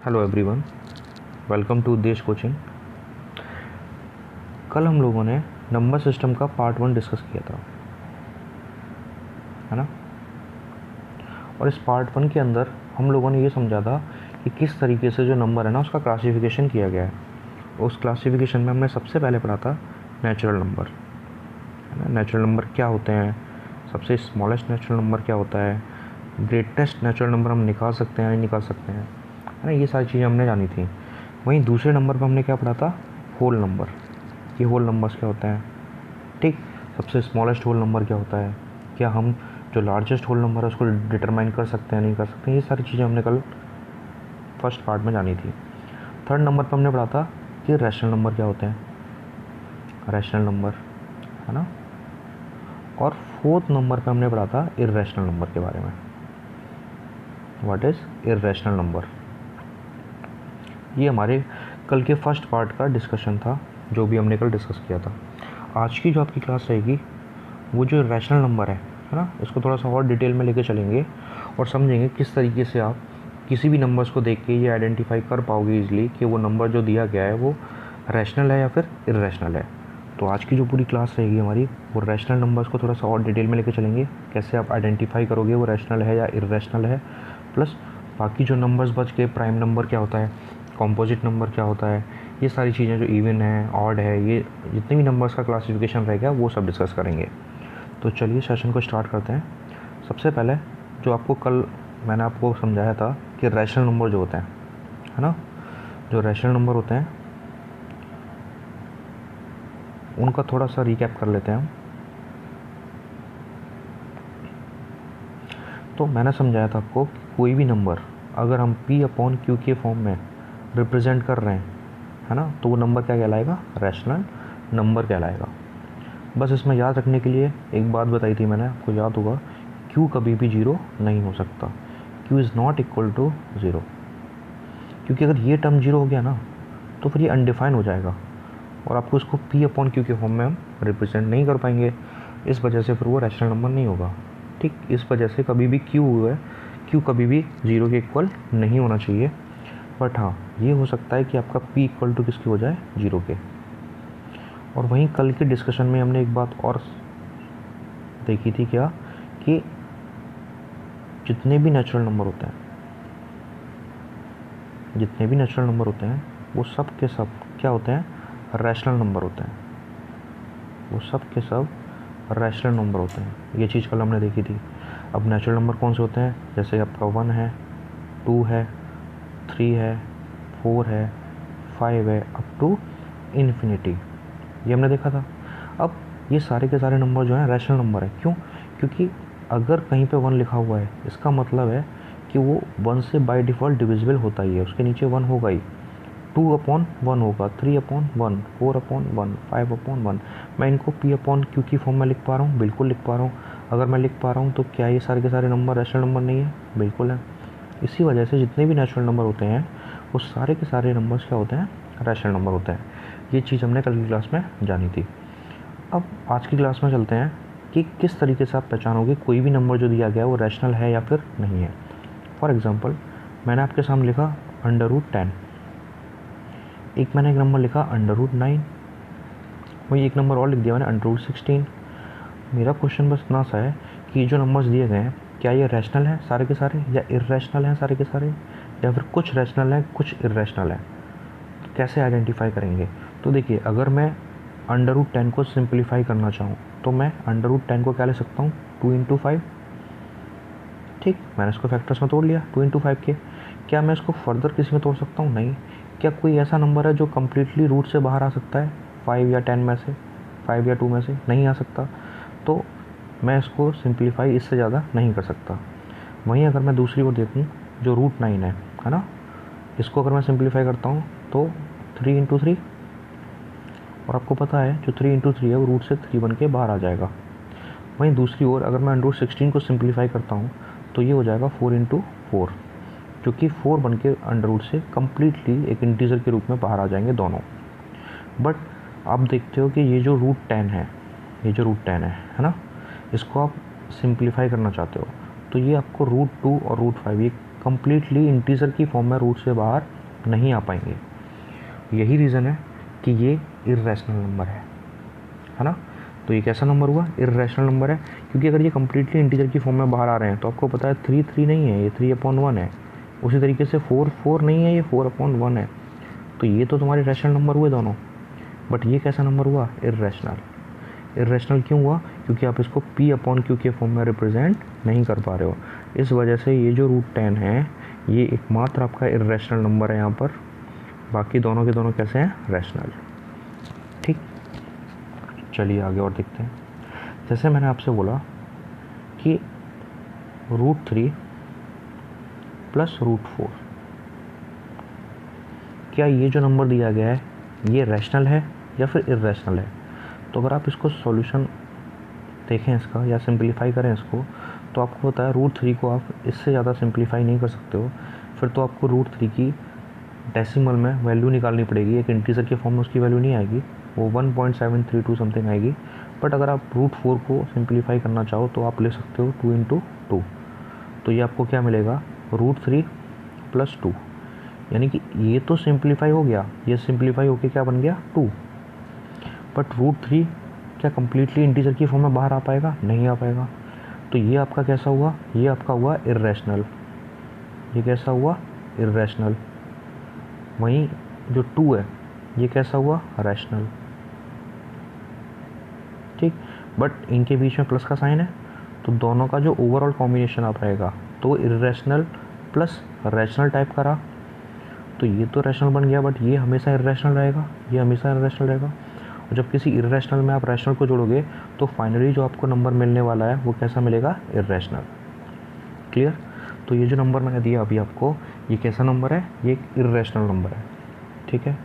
Hello everyone, welcome to देश coaching. कल हम लोगों ने नंबर सिस्टम का पार्ट 1 डिस्कस किया था, है ना। और इस पार्ट 1 के अंदर हम लोगों ने ये समझा था कि किस तरीके से जो नंबर है ना उसका क्लासिफिकेशन किया गया है। उस क्लासिफिकेशन में हमने सबसे पहले पढ़ा था नेचुरल नंबर, है ना। नेचुरल नंबर क्या होते हैं, सबसे स्मॉलेस्ट नेचुरल नंबर क्या होता है, ग्रेटेस्ट नेचुरल नंबर हम निकाल सकते हैं नहीं निकाल सकते हैं, है ना। ये सारी चीज़ें हमने जानी थी। वहीं दूसरे नंबर पर हमने क्या पढ़ा था, होल नंबर। ये होल नंबर्स क्या होते हैं, ठीक। सबसे स्मॉलेस्ट होल नंबर क्या होता है, क्या हम जो लार्जेस्ट होल नंबर है उसको डिटरमाइन कर सकते हैं नहीं कर सकते हैं, ये सारी चीज़ें हमने कल फर्स्ट पार्ट में जानी थी। थर्ड नंबर पर हमने पढ़ा था कि रैशनल नंबर क्या होते हैं, रैशनल नंबर, है ना। और फोर्थ नंबर पे हमने पढ़ा था इर्रेशनल नंबर के बारे में। What is irrational number. ये हमारे कल के फर्स्ट पार्ट का डिस्कशन था, जो भी हमने कल डिस्कस किया था। आज की जो आपकी क्लास रहेगी वो जो रैशनल नंबर है ना, इसको थोड़ा सा और डिटेल में लेके चलेंगे और समझेंगे किस तरीके से आप किसी भी नंबर्स को देख के ये आइडेंटिफाई कर पाओगे इजीली कि वो नंबर जो दिया गया है वो रैशनल है या फिर इर्रेशनल है। तो आज की जो पूरी क्लास रहेगी हमारी वो रैशनल नंबर्स को थोड़ा सा और डिटेल में लेके चलेंगे, कैसे आप आइडेंटिफाई करोगे वो रैशनल है या इर्रेशनल है, प्लस बाकी जो नंबर्स बच के प्राइम नंबर क्या होता है, कॉम्पोजिट नंबर क्या होता है, ये सारी चीज़ें जो इवन है ऑड है, ये जितने भी नंबर्स का क्लासिफिकेशन रहेगा वो सब डिस्कस करेंगे। तो चलिए सेशन को स्टार्ट करते हैं। सबसे पहले जो आपको कल मैंने आपको समझाया था कि रैशनल नंबर जो होते हैं, है ना, जो रैशनल नंबर होते हैं उनका थोड़ा सा रिकैप कर लेते हैं हम। तो मैंने समझाया था आपको कि कोई भी नंबर अगर हम P/Q के फॉर्म में रिप्रेजेंट कर रहे हैं, है ना, तो वो नंबर क्या कहलाएगा, रैशनल नंबर कहलाएगा। बस इसमें याद रखने के लिए एक बात बताई थी मैंने, आपको याद होगा, Q कभी भी ज़ीरो नहीं हो सकता, Q is not equal to zero. क्योंकि अगर ये टर्म ज़ीरो हो गया ना तो फिर ये अनडिफाइन हो जाएगा और आपको उसको P/Q के फॉर्म में हम रिप्रेजेंट नहीं कर पाएंगे। इस वजह से फिर वो रैशनल नंबर नहीं होगा, ठीक। इस वजह से कभी भी Q हुआ है, Q कभी भी ज़ीरो के इक्वल नहीं होना चाहिए। बट हाँ, ये हो सकता है कि आपका P इक्वल टू किसकी हो जाए, ज़ीरो के। और वहीं कल के डिस्कशन में हमने एक बात और देखी थी, क्या कि जितने भी नेचुरल नंबर होते हैं, जितने भी नेचुरल नंबर होते हैं वो सब के सब क्या होते हैं, रैशनल नंबर होते हैं। वो सब के सब रैशनल नंबर होते हैं, ये चीज़ कल हमने देखी थी। अब नेचुरल नंबर कौन से होते हैं, जैसे आपका 1 है, 2 है, 3 है, 4 है, 5 है, अप टू इन्फिनिटी, ये हमने देखा था। अब ये सारे के सारे नंबर जो हैं रैशनल नंबर है। क्यों? क्योंकि अगर कहीं पे 1 लिखा हुआ है इसका मतलब है कि वो 1 से बाय डिफ़ॉल्ट डिविजिबल होता ही है, उसके नीचे 1 होगा ही। 2/1 होगा, 3/1, 4/1, 5/1। मैं इनको P/Q की फॉर्म में लिख पा रहा हूँ, बिल्कुल लिख पा रहा हूँ। अगर मैं लिख पा रहा हूँ तो क्या ये सारे के सारे नंबर रैशनल नंबर नहीं है? बिल्कुल है। इसी वजह से जितने भी नेचुरल नंबर होते हैं वो सारे के सारे नंबर्स क्या होते हैं, रैशनल नंबर होते हैं। ये चीज़ हमने कल की क्लास में जानी थी। अब आज की क्लास में चलते हैं कि किस तरीके से आप पहचानोगे कोई भी नंबर जो दिया गया है वो रैशनल है या फिर नहीं है। फॉर एग्ज़ाम्पल मैंने आपके सामने लिखा √10, मैंने एक नंबर लिखा √9, वही एक नंबर और लिख दिया मैंने √16। मेरा क्वेश्चन बस इतना सा है कि ये जो नंबर्स दिए गए हैं क्या ये रैशनल हैं सारे के सारे या इर्रेशनल हैं सारे के सारे, या फिर कुछ रैशनल हैं कुछ इर्रेशनल हैं। तो कैसे आइडेंटिफाई करेंगे? तो देखिए, अगर मैं √10 को सिंप्लीफाई करना चाहूँ तो मैं √10 को क्या ले सकता हूँ, 2 × 5, ठीक। मैंने इसको फैक्टर्स में तोड़ लिया 2 × 5 के। क्या मैं इसको फर्दर किसी में तोड़ सकता हूँ? नहीं। क्या कोई ऐसा नंबर है जो कम्प्लीटली रूट से बाहर आ सकता है 5 या 10 में से, 5 या 2 में से? नहीं आ सकता। तो मैं इसको सिंप्लीफाई इससे ज़्यादा नहीं कर सकता। वहीं अगर मैं दूसरी ओर देखूँ जो √9 है ना, इसको अगर मैं सिंप्लीफाई करता हूँ तो 3 × 3, और आपको पता है जो 3 × 3 है वो रूट से 3 बन के बाहर आ जाएगा। वहीं दूसरी ओर अगर मैं √16 को सिंप्लीफाई करता हूँ तो ये हो जाएगा 4 × 4, जो कि 4 बन के अंडर से कम्प्लीटली एक इंटीजर के रूप में बाहर आ जाएंगे दोनों। बट आप देखते हो कि ये जो √10 है, ये जो √10 है ना, इसको आप सिंप्लीफाई करना चाहते हो तो ये आपको √2 और √5 ये कम्प्लीटली इंटीजर की फॉर्म में रूट से बाहर नहीं आ पाएंगे। यही रीज़न है कि ये इर्रेशनल नंबर है ना। तो ये कैसा नंबर हुआ? इर्रेशनल नंबर है, क्योंकि अगर ये कम्प्लीटली इंटीजर की फॉर्म में बाहर आ रहे हैं तो आपको पता है 3 3 नहीं है, ये 3/1 है। उसी तरीके से 4 4 नहीं है, ये 4/1 है। तो ये तो तुम्हारे रैशनल नंबर हुए दोनों, बट ये कैसा नंबर हुआ? इर्रेशनल। इर्रेशनल क्यों हुआ? क्योंकि आप इसको P/Q के फॉर्म में रिप्रेजेंट नहीं कर पा रहे हो। इस वजह से ये जो √10 है ये एकमात्र आपका इर्रेशनल नंबर है यहाँ पर। बाकी दोनों के दोनों कैसे हैं? रैशनल। ठीक, चलिए आगे और देखते हैं। जैसे मैंने आपसे बोला कि √3 + √4, क्या ये जो नंबर दिया गया है ये रैशनल है या फिर इर्रेशनल है? तो अगर आप इसको सॉल्यूशन देखें इसका या सिंप्लीफाई करें इसको, तो आपको पता है √3 को आप इससे ज़्यादा सिंप्लीफाई नहीं कर सकते हो। फिर तो आपको √3 की डेसिमल में वैल्यू निकालनी पड़ेगी। एक इंटीजर के फॉर्म में उसकी वैल्यू नहीं आएगी, वो 1.732 समथिंग आएगी। बट अगर आप √4 को सिंप्लीफाई करना चाहो तो आप ले सकते हो 2 × 2। तो ये आपको क्या मिलेगा? √3 + 2, यानी कि ये तो सिंप्लीफाई हो गया, ये सिंप्लीफाई होके क्या बन गया? 2। बट √3 क्या कम्प्लीटली इंटीजर की फॉर्म में बाहर आ पाएगा? नहीं आ पाएगा। तो ये आपका कैसा हुआ? ये आपका हुआ इर्रेशनल। ये कैसा हुआ? इर्रेशनल। वहीं जो 2 है ये कैसा हुआ? रैशनल। ठीक, बट इनके बीच में प्लस का साइन है, तो दोनों का जो ओवरऑल कॉम्बिनेशन आप रहेगा तो इर्रेशनल प्लस रैशनल टाइप का रहा। तो ये तो रैशनल बन गया, बट ये हमेशा इर्रेशनल रहेगा, ये हमेशा इर्रेशनल रहेगा। और जब किसी इर्रेशनल में आप रैशनल को जोड़ोगे तो फाइनली जो आपको नंबर मिलने वाला है वो कैसा मिलेगा? इर्रेशनल। क्लियर? तो ये जो नंबर मैंने दिया अभी आपको, ये कैसा नंबर है? ये एक इर्रेशनल नंबर है। ठीक है,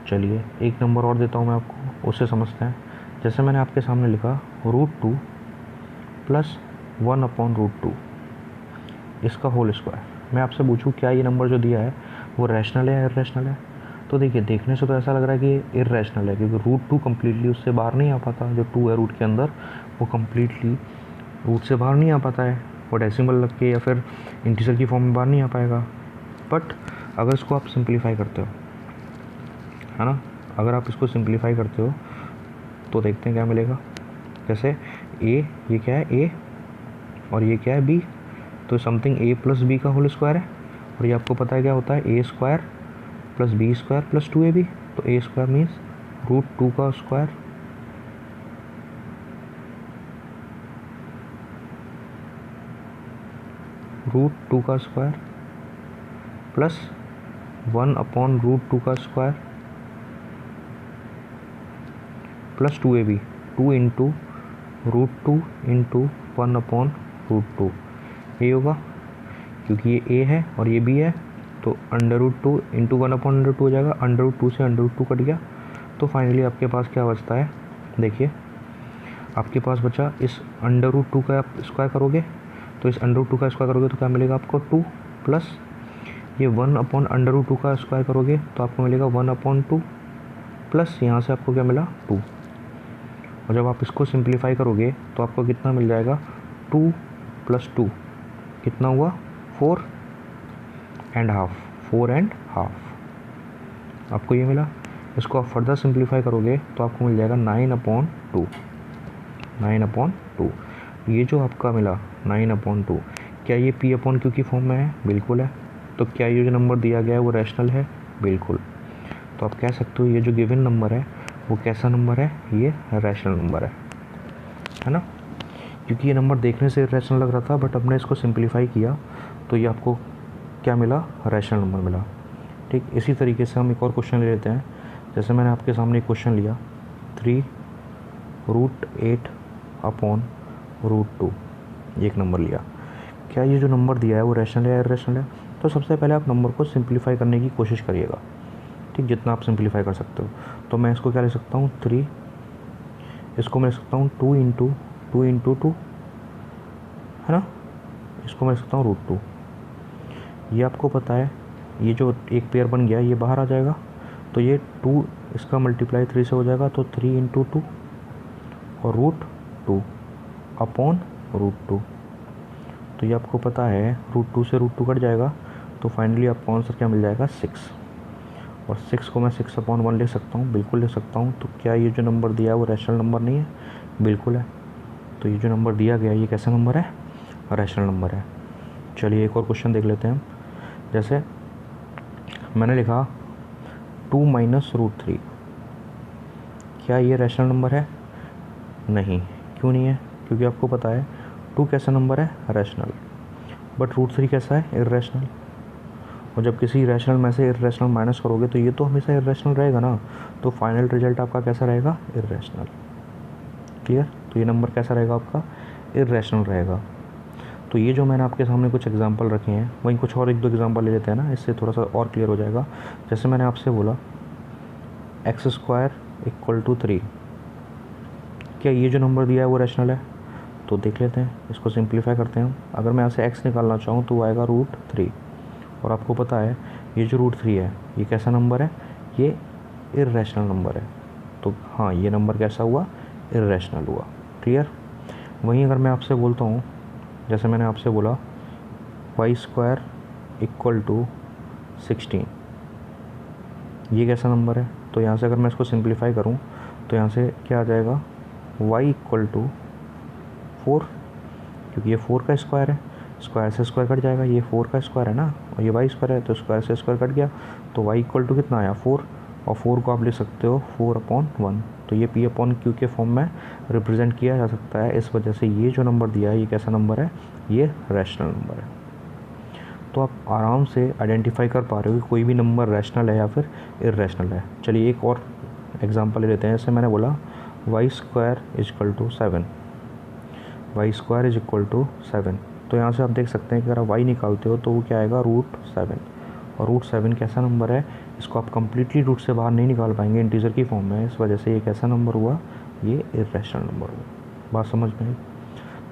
चलिए एक नंबर और देता हूँ मैं आपको, उससे समझते हैं। जैसे मैंने आपके सामने लिखा √2 + 1/√2, इसका होल स्क्वायर। मैं आपसे पूछूं क्या ये नंबर जो दिया है वो रैशनल है या इर्रेशनल है? तो देखिए, देखने से तो ऐसा लग रहा है कि ये इर्रेशनल है, क्योंकि √2 कम्प्लीटली उससे बाहर नहीं आ पाता। जो 2 है रूट के अंदर वो कम्प्लीटली रूट से बाहर नहीं आ पाता है, वो डेसिमल लग के या फिर इंटीजर की फॉर्म में बाहर नहीं आ पाएगा। बट अगर इसको आप सिंप्लीफाई करते हो, है ना, अगर आप इसको सिंप्लीफाई करते हो तो देखते हैं क्या मिलेगा। जैसे ए, ये क्या है? ए, और ये क्या है? बी। तो समथिंग a + b का होल स्क्वायर है, और ये आपको पता है क्या होता है? a² + b² + 2ab। तो a² मीन्स √2 का स्क्वायर √2 का स्क्वायर प्लस 1/√2 का स्क्वायर प्लस 2ab, 2 × √2 × 1/√2। ये होगा, क्योंकि ये a है और ये b है, तो √2 × 1/√2 हो जाएगा। √2 से √2 कट गया, तो फाइनली आपके पास क्या बचता है? देखिए, आपके पास बचा इस √2 का आप स्क्वायर करोगे, तो इस √2 का स्क्वायर करोगे तो क्या मिलेगा आपको? 2, प्लस ये 1/√2 का स्क्वायर करोगे तो आपको मिलेगा 1/2, प्लस यहाँ से आपको क्या मिला? 2। और जब आप इसको सिंप्लीफाई करोगे तो आपको कितना मिल जाएगा? 2 + 2 कितना हुआ? 4.5, 4.5 आपको ये मिला। इसको आप फर्दर सिंप्लीफाई करोगे तो आपको मिल जाएगा 9/2, 9/2। ये जो आपका मिला 9/2, क्या ये P/Q की फॉर्म में है? बिल्कुल है। तो क्या ये जो नंबर दिया गया है वो रैशनल है? बिल्कुल। तो आप कह सकते हो ये जो गिवन नंबर है वो कैसा नंबर है? ये रैशनल नंबर है ना। क्योंकि ये नंबर देखने से रैशनल लग रहा था, बट हमने इसको सिंप्लीफाई किया तो ये आपको क्या मिला? रैशनल नंबर मिला। ठीक, इसी तरीके से हम एक और क्वेश्चन ले लेते हैं। जैसे मैंने आपके सामने एक क्वेश्चन लिया 3√8/√2, एक नंबर लिया। क्या ये जो नंबर दिया है वो रैशनल है या इर्रेशनल है? तो सबसे पहले आप नंबर को सिंप्लीफाई करने की कोशिश करिएगा। ठीक, जितना आप सिंप्लीफाई कर सकते हो। तो मैं इसको क्या ले सकता हूँ? 3, इसको मैं ले सकता हूँ 2 × 2 × 2, है ना। इसको मैं ले सकता हूँ √2। ये आपको पता है ये जो एक पेयर बन गया ये बाहर आ जाएगा, तो ये 2 इसका मल्टीप्लाई 3 से हो जाएगा, तो 3 × 2 और √2/√2। तो ये आपको पता है √2 से √2 कट जाएगा, तो फाइनली आपको आंसर क्या मिल जाएगा 6। और 6 को मैं 6/1 लिख सकता हूँ, बिल्कुल लिख सकता हूँ। तो क्या ये जो नंबर दिया है वो रैशनल नंबर नहीं है? बिल्कुल है। तो ये जो नंबर दिया गया ये कैसा नंबर है? रैशनल नंबर है। चलिए एक और क्वेश्चन देख लेते हैं हम। जैसे मैंने लिखा 2 - √3, क्या ये रैशनल नंबर है? नहीं। क्यों नहीं है? क्योंकि आपको पता है 2 कैसा नंबर है? रैशनल। बट √3 कैसा है? इर्रेशनल। और जब किसी रैशनल में से इर्रेशनल माइनस करोगे तो ये तो हमेशा इर्रेशनल रहेगा ना, तो फाइनल रिजल्ट आपका कैसा रहेगा? इर्रेशनल। क्लियर? तो ये नंबर कैसा रहेगा आपका? इर्रेशनल रहेगा। तो ये जो मैंने आपके सामने कुछ एग्जांपल रखे हैं, वहीं कुछ और 1-2 एग्जांपल ले लेते हैं ना, इससे थोड़ा सा और क्लियर हो जाएगा। जैसे मैंने आपसे बोला x² = 3, क्या ये जो नंबर दिया है वो रैशनल है? तो देख लेते हैं, इसको सिंप्लीफाई करते हैं हम। अगर मैं यहाँ से x निकालना चाहूँ तो आएगा √3। और आपको पता है ये जो √3 है ये कैसा नंबर है? ये इर्रेशनल नंबर है। तो हाँ, ये नंबर कैसा हुआ? इर्रेशनल हुआ। क्लियर? वहीं अगर मैं आपसे बोलता हूँ, जैसे मैंने आपसे बोला y² = 16, ये कैसा नंबर है? तो यहाँ से अगर मैं इसको सिंप्लीफाई करूँ तो यहाँ से क्या आ जाएगा? y = 4, क्योंकि ये 4 का स्क्वायर है, स्क्वायर से स्क्वायर कट जाएगा, ये 4 का स्क्वायर है ना, और ये y² है तो स्क्वायर से स्क्वायर कट गया, तो y = कितना आया? 4। और 4 को आप लिख सकते हो 4/1। तो ये P/Q के फॉर्म में रिप्रेजेंट किया जा सकता है। इस वजह से ये जो नंबर दिया है ये कैसा नंबर है? ये रैशनल नंबर है। तो आप आराम से आइडेंटिफाई कर पा रहे हो कि कोई भी नंबर रैशनल है या फिर इर्रेशनल है। चलिए एक और एग्जांपल ले लेते हैं। जैसे मैंने बोला y² = 7, y² = 7। तो यहाँ से आप देख सकते हैं कि अगर y निकालते हो तो वो क्या आएगा? √7। और √7 कैसा नंबर है? इसको आप कम्प्लीटली रूट से बाहर नहीं निकाल पाएंगे, इंटीजर की फॉर्म में। इस वजह से ये कैसा नंबर हुआ? ये इर्रेशनल नंबर हुआ। बात समझ में आई?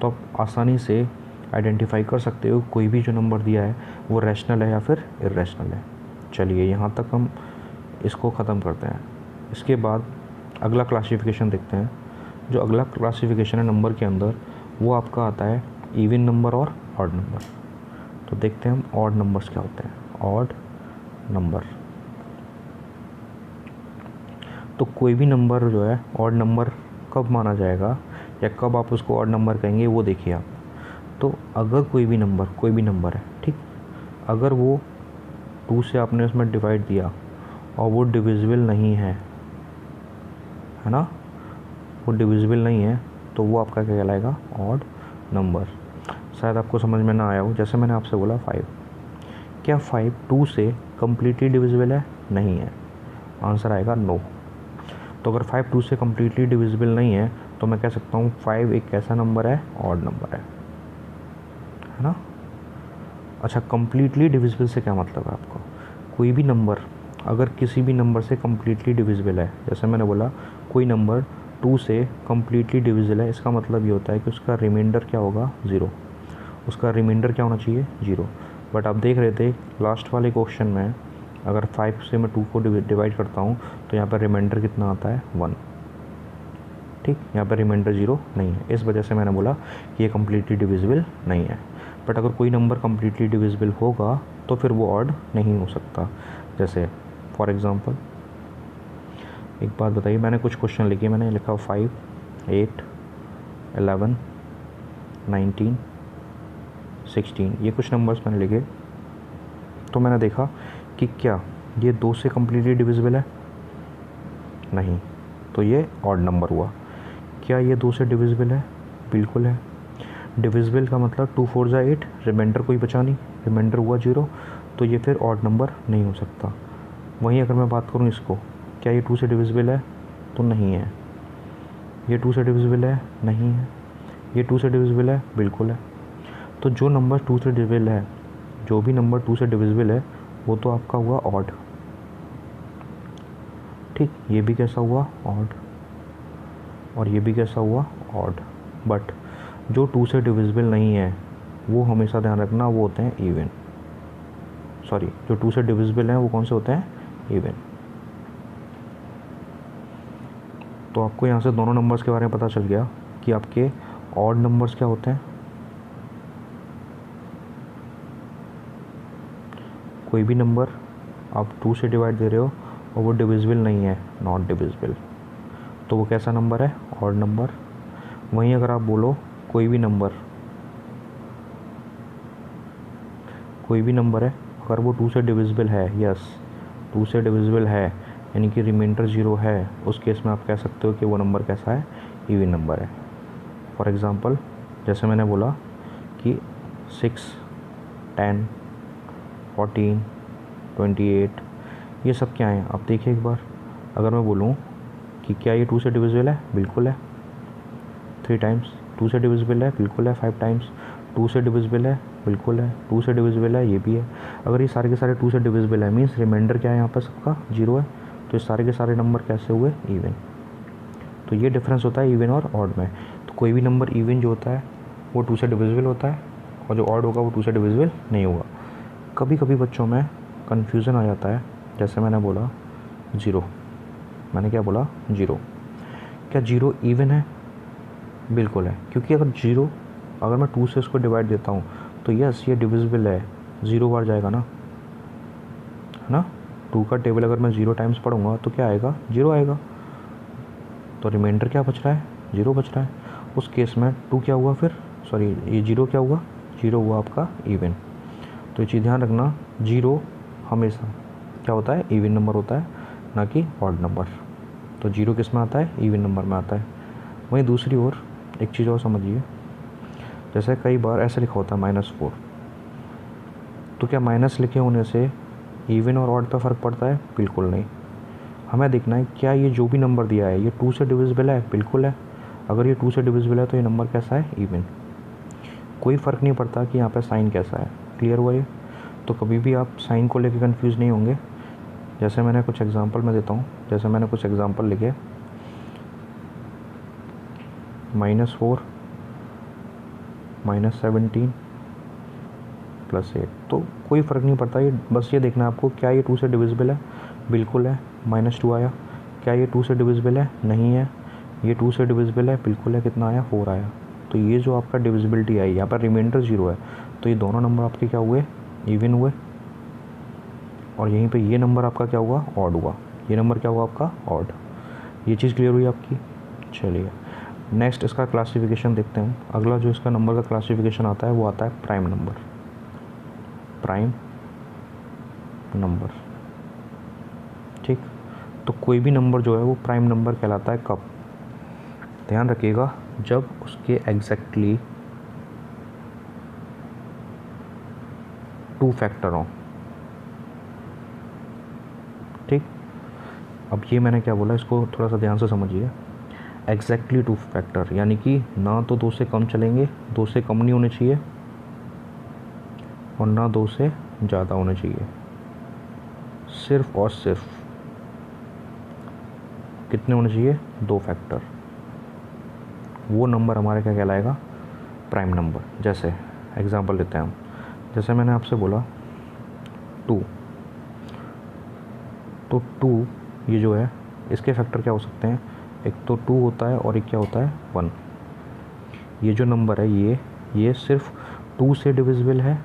तो आप आसानी से आइडेंटिफाई कर सकते हो कोई भी जो नंबर दिया है वो रैशनल है या फिर इर्रेशनल है। चलिए यहाँ तक हम इसको ख़त्म करते हैं। इसके बाद अगला क्लासिफिकेशन देखते हैं। जो अगला क्लासिफिकेशन है नंबर के अंदर, वो आपका आता है इवन नंबर और ऑड नंबर। तो देखते हैं हम ऑड नंबर्स क्या होते हैं। ऑड नंबर, तो कोई भी नंबर जो है ऑड नंबर कब माना जाएगा या कब आप उसको ऑड नंबर कहेंगे वो देखिए आप। तो अगर कोई भी नंबर है, ठीक, अगर वो 2 से आपने उसमें डिवाइड दिया और वो डिविजिबल नहीं है ना, वो डिविजिबल नहीं है, तो वो आपका क्या कहलाएगा? Odd number. शायद आपको समझ में ना आया हो। जैसे मैंने आपसे बोला 5, क्या 5 2 से कम्प्लीटली डिविजिबल है? नहीं है। आंसर आएगा नो। तो अगर 5 2 से कम्प्लीटली डिविजिबल नहीं है तो मैं कह सकता हूँ 5 एक कैसा नंबर है? ऑड नंबर है ना। अच्छा, कम्प्लीटली डिविजिबल से क्या मतलब है आपको? कोई भी नंबर अगर किसी भी नंबर से कम्प्लीटली डिविजिबल है, जैसे मैंने बोला कोई नंबर 2 से कम्प्लीटली डिविजिबल है, इसका मतलब ये होता है कि उसका रिमाइंडर क्या होगा? 0। उसका रिमाइंडर क्या होना चाहिए? 0। बट आप देख रहे थे लास्ट वाले क्वेश्चन में, अगर 5 से मैं 2 को डिवाइड करता हूँ तो यहाँ पर रिमाइंडर कितना आता है? 1। ठीक, यहाँ पर रिमाइंडर 0 नहीं है। इस वजह से मैंने बोला कि ये कम्प्लीटली डिविजिबल नहीं है। बट अगर कोई नंबर कम्प्लीटली डिविजिबल होगा तो फिर वो ऑड नहीं हो सकता। जैसे फॉर एग्ज़ाम्पल एक बात बताइए, मैंने कुछ क्वेश्चन लिखे, मैंने लिखा 5, 8, 11, 19, 16, ये कुछ नंबर्स मैंने लिखे। तो मैंने देखा कि क्या ये 2 से कम्प्लीटली डिविजिबल है? नहीं, तो ये ऑड नंबर हुआ। क्या ये 2 से डिविजिबल है? बिल्कुल है। डिविजिबल का मतलब 2 4 जा 8, रिमाइंडर कोई बचा नहीं, रिमाइंडर हुआ 0, तो ये फिर ऑड नंबर नहीं हो सकता। वहीं अगर मैं बात करूँ इसको, क्या ये 2 से डिविजिबल है? तो नहीं है। ये 2 से डिविजिबल है? नहीं है। ये 2 से डिविजिबल है? बिल्कुल है। तो जो नंबर 2 से डिविजिबल है, जो भी नंबर 2 से डिविजिबल है वो तो आपका हुआ ऑड। ठीक, ये भी कैसा हुआ? ऑड। और ये भी कैसा हुआ? ऑड। बट जो 2 से डिविजिबल नहीं है वो हमेशा ध्यान रखना वो होते हैं इवन। सॉरी, जो 2 से डिविजिबल हैं वो कौन से होते हैं? इवन। तो आपको यहाँ से दोनों नंबर्स के बारे में पता चल गया कि आपके ऑड नंबर्स क्या होते हैं कोई भी नंबर आप 2 से डिवाइड दे रहे हो और वो डिविजिबल नहीं है, नॉट डिविजिबल, तो वो कैसा नंबर है? Odd number. वहीं अगर आप बोलो कोई भी नंबर है अगर वो 2 से डिविजिबल है, यस 2 से डिविजिबल है यानी कि रिमाइंडर 0 है, उस केस में आप कह सकते हो कि वो नंबर कैसा है? इवन नंबर है। फॉर एग्ज़ाम्पल जैसे मैंने बोला कि 6, 10, 14, 28 ये सब क्या है? आप देखिए एक बार, अगर मैं बोलूँ कि क्या ये 2 से डिविजिबल है? बिल्कुल है। 3 टाइम्स 2 से डिविजिबल है? बिल्कुल है। 5 टाइम्स 2 से डिविजिबल है? बिल्कुल है। 2 से डिविजिबल है? ये भी है। अगर ये सारे के सारे 2 से डिविजिबल है मीन्स रिमाइंडर क्या है यहाँ पर? सबका 0 है। तो ये सारे के सारे नंबर कैसे हुए? इवन। तो ये डिफरेंस होता है इवन और ऑड में। तो कोई भी नंबर इवन जो होता है वो 2 से डिविजिबल होता है और जो ऑड होगा वो 2 से डिविजिबल नहीं होगा। कभी कभी बच्चों में कन्फ्यूज़न आ जाता है, जैसे मैंने बोला 0, मैंने क्या बोला? 0। क्या 0 इवन है? बिल्कुल है, क्योंकि अगर मैं 2 से इसको डिवाइड देता हूँ तो यस ये डिविजिबल है, 0 बार जाएगा ना, है ना। 2 का टेबल अगर मैं 0 टाइम्स पढ़ूंगा तो क्या आएगा? 0 आएगा। तो रिमाइंडर क्या बच रहा है? 0 बच रहा है। उस केस में 2 क्या हुआ फिर? सॉरी, ये 0 क्या हुआ? 0 हुआ आपका इवन। तो ये चीज़ ध्यान रखना, 0 हमेशा क्या होता है? इवन नंबर होता है, ना कि ऑड नंबर। तो 0 किस में आता है? इवन नंबर में आता है। वहीं दूसरी ओर एक चीज़ और समझिए, जैसे कई बार ऐसे लिखा होता है -4, तो क्या माइनस लिखे होने से इवन और ऑड पे फ़र्क पड़ता है? बिल्कुल नहीं। हमें देखना है क्या ये जो भी नंबर दिया है ये 2 से डिविजिबल है? बिल्कुल है। अगर ये 2 से डिविजिबल है तो ये नंबर कैसा है? इवन। कोई फ़र्क नहीं पड़ता कि यहाँ पे साइन कैसा है। क्लियर हुआ ये? तो कभी भी आप साइन को लेके कंफ्यूज नहीं होंगे। जैसे मैंने कुछ एग्जांपल में देता हूँ, जैसे मैंने कुछ एग्जांपल लिखे -4, -17 +8, तो कोई फ़र्क नहीं पड़ता। ये बस ये देखना है आपको, क्या ये 2 से डिविजिबल है? बिल्कुल है। -2 आया। क्या ये 2 से डिविजिबल है? नहीं है। ये 2 से डिविजिबल है? बिल्कुल है। कितना आया? 4 आया। तो ये जो आपका डिविजिबिलिटी आई, यहाँ पर रिमाइंडर 0 है, तो ये दोनों नंबर आपके क्या हुए? इवन हुए। और यहीं पे ये नंबर आपका क्या हुआ? ऑड हुआ। ये नंबर क्या हुआ आपका? ऑड। ये चीज़ क्लियर हुई आपकी? चलिए नेक्स्ट इसका क्लासिफिकेशन देखते हैं। अगला जो इसका नंबर का क्लासिफिकेशन आता है वो आता है प्राइम नंबर। प्राइम नंबर, ठीक। तो कोई भी नंबर जो है वो प्राइम नंबर कहलाता है कब? ध्यान रखिएगा, जब उसके एग्जैक्टली 2 फैक्टर हों, ठीक। अब ये मैंने क्या बोला, इसको थोड़ा सा ध्यान से समझिए। एग्जैक्टली 2 फैक्टर यानी कि ना तो 2 से कम चलेंगे, 2 से कम नहीं होने चाहिए, और ना 2 से ज़्यादा होने चाहिए। सिर्फ और सिर्फ कितने होने चाहिए? 2 फैक्टर। वो नंबर हमारा क्या कहलाएगा? Prime number. जैसे एग्जांपल लेते हैं हम, जैसे मैंने आपसे बोला 2, तो 2 ये जो है इसके फैक्टर क्या हो सकते हैं? एक तो 2 होता है और एक क्या होता है? 1। ये जो नंबर है ये सिर्फ 2 से डिविजिबल है,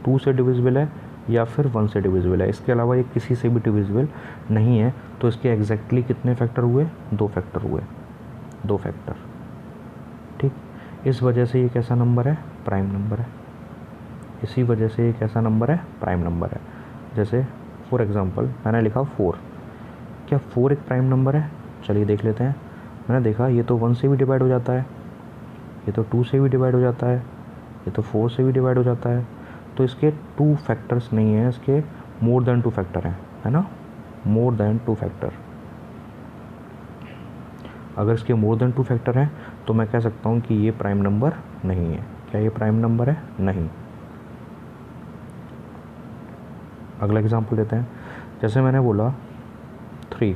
2 से डिविजिबल है या फिर 1 से डिविजिबल है। इसके अलावा ये किसी से भी डिविजिबल नहीं है। तो इसके एग्जैक्टली कितने फैक्टर हुए? 2 फैक्टर हुए, 2 फैक्टर, ठीक। इस वजह से ये कैसा नंबर है? प्राइम नंबर है। इसी वजह से ये कैसा नंबर है? प्राइम नंबर है। जैसे फॉर एग्ज़ाम्पल मैंने लिखा 4। क्या 4 एक प्राइम नंबर है? चलिए देख लेते हैं। मैंने देखा ये तो 1 से भी डिवाइड हो जाता है, ये तो 2 से भी डिवाइड हो जाता है, ये तो 4 से भी डिवाइड हो जाता है। तो इसके 2 फैक्टर्स नहीं हैं, इसके मोर देन 2 फैक्टर हैं, है ना। More than 2 factor. अगर इसके मोर देन 2 फैक्टर हैं तो मैं कह सकता हूँ कि ये प्राइम नंबर नहीं है। क्या ये प्राइम नंबर है? नहीं। अगला एग्जांपल लेते हैं। जैसे मैंने बोला 3,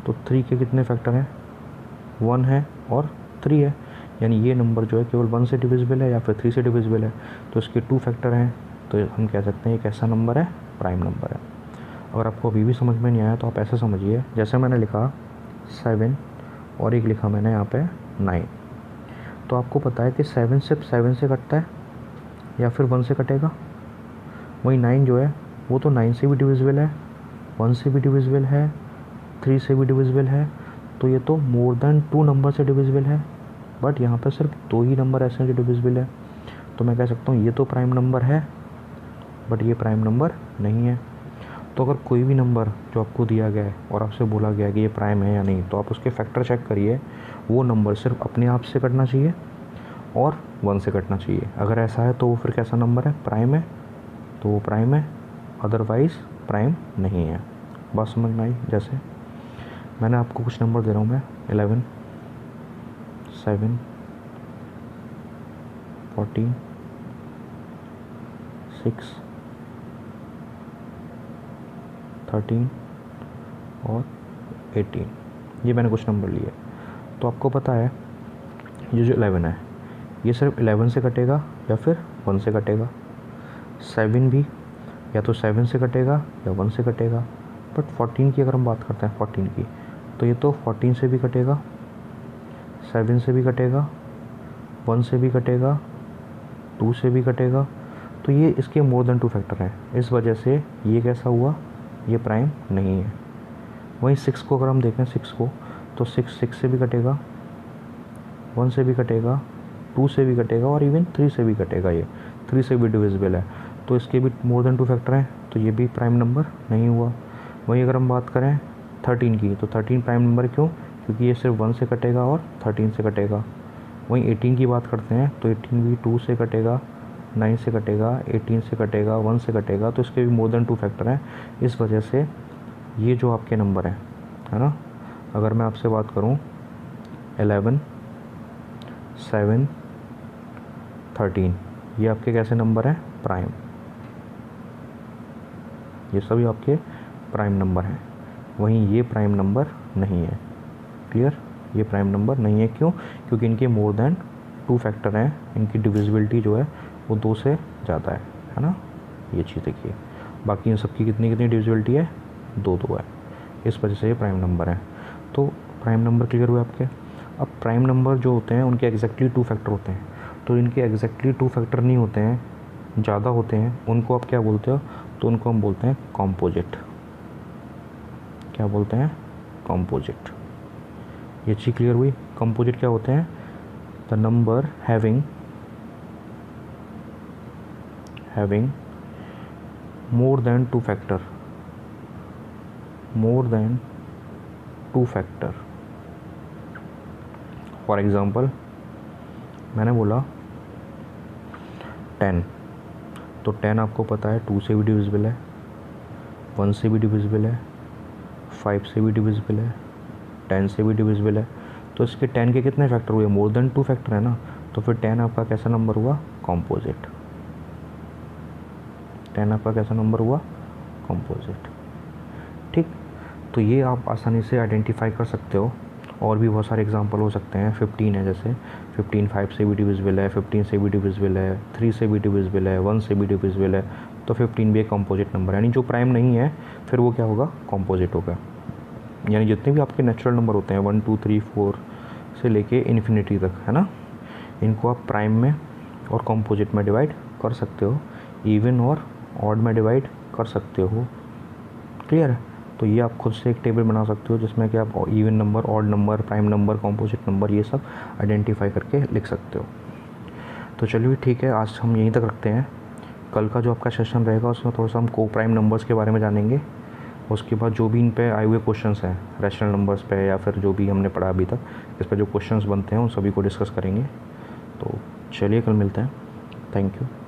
तो 3 के कितने फैक्टर हैं? 1 है और 3 है, यानी ये नंबर जो है केवल 1 से डिविजिबल है या फिर 3 से डिविजिबल है। तो इसके 2 फैक्टर हैं, तो हम कह सकते हैं ये कैसा नंबर है? प्राइम नंबर है। अगर आपको अभी भी समझ में नहीं आया तो आप ऐसा समझिए, जैसे मैंने लिखा 7 और एक लिखा मैंने यहाँ पे 9, तो आपको पता है कि 7 सिर्फ 7 से कटता है या फिर 1 से कटेगा? वही 9 जो है वो तो 9 से भी डिविजिबल है, 1 से भी डिविजिबल है, 3 से भी डिविजिबल है, तो ये तो मोर देन 2 नंबर से डिविजिबल है। बट यहाँ पर सिर्फ 2 ही नंबर ऐसे हैं जो डिविजिबल है, तो मैं कह सकता हूँ ये तो प्राइम नंबर है बट ये प्राइम नंबर नहीं है। तो अगर कोई भी नंबर जो आपको दिया गया है और आपसे बोला गया है कि ये प्राइम है या नहीं, तो आप उसके फैक्टर चेक करिए, वो नंबर सिर्फ अपने आप से कटना चाहिए और 1 से कटना चाहिए। अगर ऐसा है तो वो फिर कैसा नंबर है, प्राइम है, तो वो प्राइम है, अदरवाइज़ प्राइम नहीं है। बात समझ में आई? जैसे मैंने आपको कुछ नंबर दे रहा हूँ मैं, 11, 7, 14, 6, 13 और 18, ये मैंने कुछ नंबर लिए। तो आपको पता है ये जो 11 है ये सिर्फ 11 से कटेगा या फिर 1 से कटेगा। 7 भी या तो 7 से कटेगा या 1 से कटेगा। बट 14 की अगर हम बात करते हैं 14 की, तो ये तो 14 से भी कटेगा, 7 से भी कटेगा, 1 से भी कटेगा, 2 से भी कटेगा। तो ये इसके मोर देन 2 फैक्टर हैं, इस वजह से ये कैसा हुआ, ये प्राइम नहीं है। वहीं 6 को अगर हम देखें, 6 को, तो 6 से भी कटेगा, 1 से भी कटेगा, 2 से भी कटेगा और इवन 3 से भी कटेगा। ये 3 से भी डिविजिबल है, तो इसके भी मोर देन 2 फैक्टर हैं, तो ये भी प्राइम नंबर नहीं हुआ। वहीं अगर हम बात करें 13 की, तो 13 प्राइम नंबर क्यों, क्योंकि ये सिर्फ 1 से कटेगा और 13 से कटेगा। वहीं 18 की बात करते हैं तो 18 भी 2 से कटेगा, 9 से कटेगा, 18 से कटेगा, 1 से कटेगा, तो इसके भी मोर देन 2 फैक्टर हैं। इस वजह से ये जो आपके नंबर है ना, अगर मैं आपसे बात करूँ 11, 7, 13, ये आपके कैसे नंबर हैं, प्राइम। ये सभी आपके प्राइम नंबर हैं। वहीं ये प्राइम नंबर नहीं है। क्लियर? ये प्राइम नंबर नहीं है, क्यों? क्योंकि इनके मोर देन 2 फैक्टर हैं, इनकी डिविजिबिलिटी जो है वो 2 से ज़्यादा है ना। ये चीज़ देखिए, बाकी इन सबकी कितनी कितनी डिविजिबिलिटी है, 2 है। इस वजह से ये प्राइम नंबर है। तो प्राइम नंबर क्लियर हुए आपके। अब प्राइम नंबर जो होते हैं उनके एग्जैक्टली 2 फैक्टर होते हैं, तो इनके एग्जैक्टली 2 फैक्टर नहीं होते हैं, ज़्यादा होते हैं, उनको आप क्या बोलते हो, तो उनको हम बोलते हैं कॉम्पोजिट। क्या बोलते हैं, कॉम्पोजिट। ये चीज़ क्लियर हुई। कॉम्पोजिट क्या होते हैं, the number having more than 2 factor, for example मैंने बोला 10, तो 10 आपको पता है 2 से भी डिविजिबल है, 1 से भी डिविजिबल है, 5 से भी डिविजिबल है, 10 से भी डिविजिबल है। तो इसके 10 के कितने फैक्टर हुए, मोर देन 2 फैक्टर है ना, तो फिर 10 आपका कैसा नंबर हुआ, कॉम्पोजिट। 10 आपका कैसा नंबर हुआ, कॉम्पोजिट। ठीक, तो ये आप आसानी से आइडेंटिफाई कर सकते हो। और भी बहुत सारे एग्जांपल हो सकते हैं। 15 है, जैसे 15 5 से भी डिविजिबल है, 15 से भी डिविजिबल है, 3 से भी डिविजिबल है, 1 से भी डिविजिबल है, तो 15 भी एक कॉम्पोजिट नंबर है। यानी जो प्राइम नहीं है फिर वो क्या होगा, कॉम्पोजिट होगा। यानी जितने भी आपके नेचुरल नंबर होते हैं 1 2 3 4 से लेके इन्फिनिटी तक, है ना, इनको आप प्राइम में और कॉम्पोजिट में डिवाइड कर सकते हो, इवन और ऑड में डिवाइड कर सकते हो। क्लियर है? तो ये आप खुद से एक टेबल बना सकते हो जिसमें कि आप even number, odd number, prime number, composite number, ये सब आइडेंटिफाई करके लिख सकते हो। तो चलिए ठीक है, आज हम यहीं तक रखते हैं। कल का जो आपका सेशन रहेगा उसमें थोड़ा सा हम को प्राइम नंबर्स के बारे में जानेंगे। उसके बाद जो भी इन पे आए हुए क्वेश्चंस हैं रैशनल नंबर्स पे, या फिर जो भी हमने पढ़ा अभी तक, इस पर जो क्वेश्चंस बनते हैं उन सभी को डिस्कस करेंगे। तो चलिए कल मिलते हैं। Thank you.